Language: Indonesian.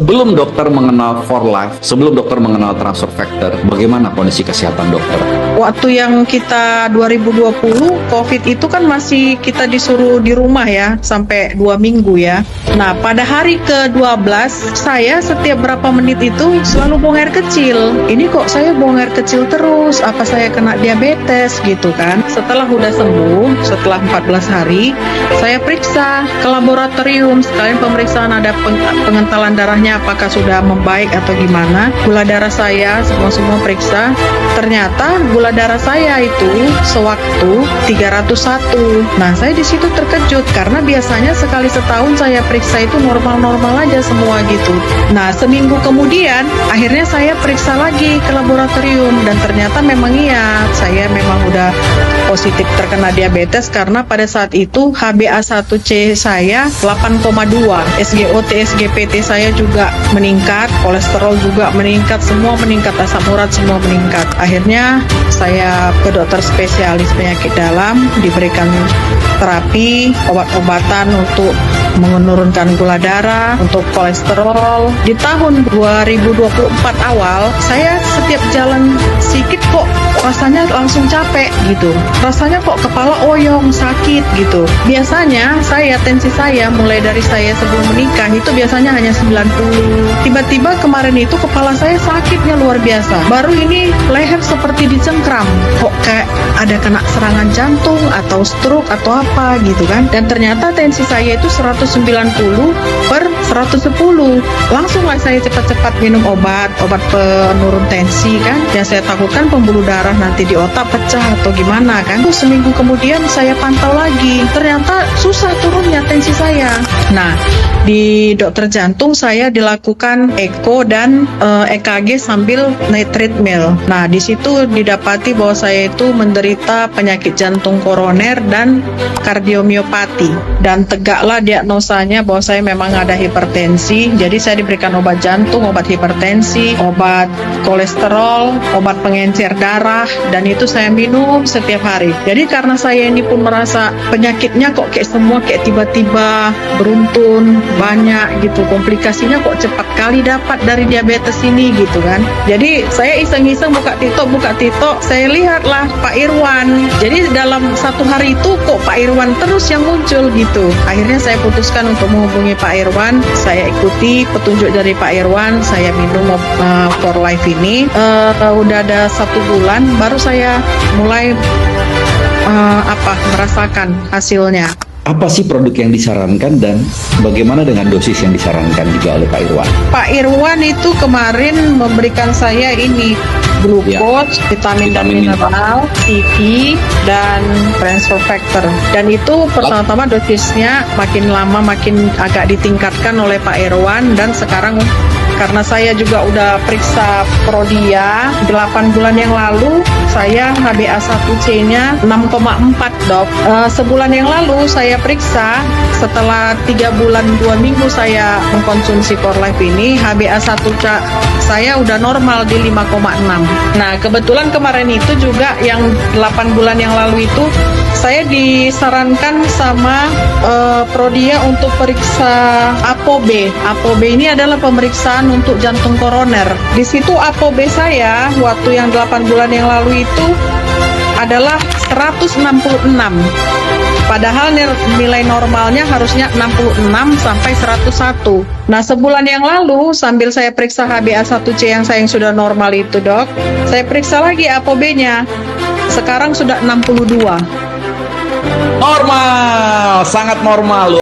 Sebelum dokter mengenal For Life, sebelum dokter mengenal transfer factor, bagaimana kondisi kesehatan dokter? Waktu yang kita 2020, COVID itu kan masih kita disuruh di rumah ya, sampai 2 minggu ya. Nah, pada hari ke-12, saya setiap berapa menit itu selalu buang air kecil. Ini kok saya buang air kecil terus, apa saya kena diabetes gitu kan. Setelah udah sembuh, setelah 14 hari, saya periksa ke laboratorium, sekalian pemeriksaan ada pengentalan darahnya apakah sudah membaik atau gimana. Gula darah saya, semua periksa. Ternyata gula darah saya itu sewaktu 301. Nah, saya di situ terkejut karena biasanya sekali setahun saya periksa itu normal-normal aja semua gitu. Nah, seminggu kemudian akhirnya saya periksa lagi ke laboratorium dan ternyata memang iya, saya memang udah positif terkena diabetes karena pada saat itu HbA1c saya 8,2, SGOT, SGPT saya juga meningkat, kolesterol juga meningkat, semua meningkat, asam urat semua meningkat. Akhirnya saya ke dokter spesialis penyakit dalam, diberikan terapi, obat-obatan untuk menurunkan gula darah, untuk kolesterol. Di tahun 2024 awal, saya setiap jalan sedikit kok rasanya langsung capek gitu. Rasanya kok kepala oyong, sakit gitu. Biasanya tensi saya mulai dari saya sebelum menikah itu biasanya hanya 90. Tiba-tiba kemarin itu kepala saya sakitnya luar biasa. Baru ini leher seperti dicengkram. Kok kayak ada kena serangan jantung atau stroke atau apa gitu kan. Dan ternyata tensi saya itu 190/110. Langsung lah saya cepat-cepat minum obat penurun tensi kan. Yang saya takutkan pembuluh darah nanti di otak pecah atau gimana kan. Terus seminggu kemudian saya pantau lagi. Ternyata susah turunnya tensi saya. Nah, di dokter jantung saya dilakukan eko dan EKG sambil naik treadmill. Nah, di situ didapati bahwa saya itu menderita penyakit jantung koroner dan kardiomiopati. Dan tegaklah diagnosanya bahwa saya memang ada hipertensi. Jadi saya diberikan obat jantung, obat hipertensi, obat kolesterol, obat pengencer darah, dan itu saya minum setiap hari. Jadi karena saya ini pun merasa penyakitnya kok kayak tiba-tiba beruntun, banyak gitu, komplikasinya kok cepat kali dapat dari diabetes ini gitu kan. Jadi saya iseng-iseng buka TikTok, saya lihatlah Pak Irwan. Jadi dalam satu hari itu kok Pak Irwan terus yang muncul gitu. Akhirnya saya putuskan untuk menghubungi Pak Irwan. Saya ikuti petunjuk dari Pak Irwan, saya minum For Life ini. Udah ada 1 bulan baru saya mulai merasakan hasilnya. Apa sih produk yang disarankan dan bagaimana dengan dosis yang disarankan juga oleh Pak Irwan? Pak Irwan itu kemarin memberikan saya ini glukos, vitamin dan mineral, CV, dan transfer factor. Dan itu pertama-tama dosisnya makin lama makin agak ditingkatkan oleh Pak Irwan, dan sekarang karena saya juga udah periksa Prodia 8 bulan yang lalu, saya HbA1c-nya 6,4 dok. Sebulan yang lalu saya periksa, setelah 3 bulan 2 minggu saya mengkonsumsi For Life ini, HbA1c saya udah normal di 5,6. Nah, kebetulan kemarin itu juga yang 8 bulan yang lalu itu saya disarankan sama Prodia untuk periksa ApoB. ApoB ini adalah pemeriksaan untuk jantung koroner. Di situ ApoB saya waktu yang 8 bulan yang lalu itu adalah 166. Padahal nilai normalnya harusnya 66 sampai 101. Nah, sebulan yang lalu sambil saya periksa HbA1c yang saya sudah normal itu dok, saya periksa lagi ApoB-nya. Sekarang sudah 62. Normal, sangat normal.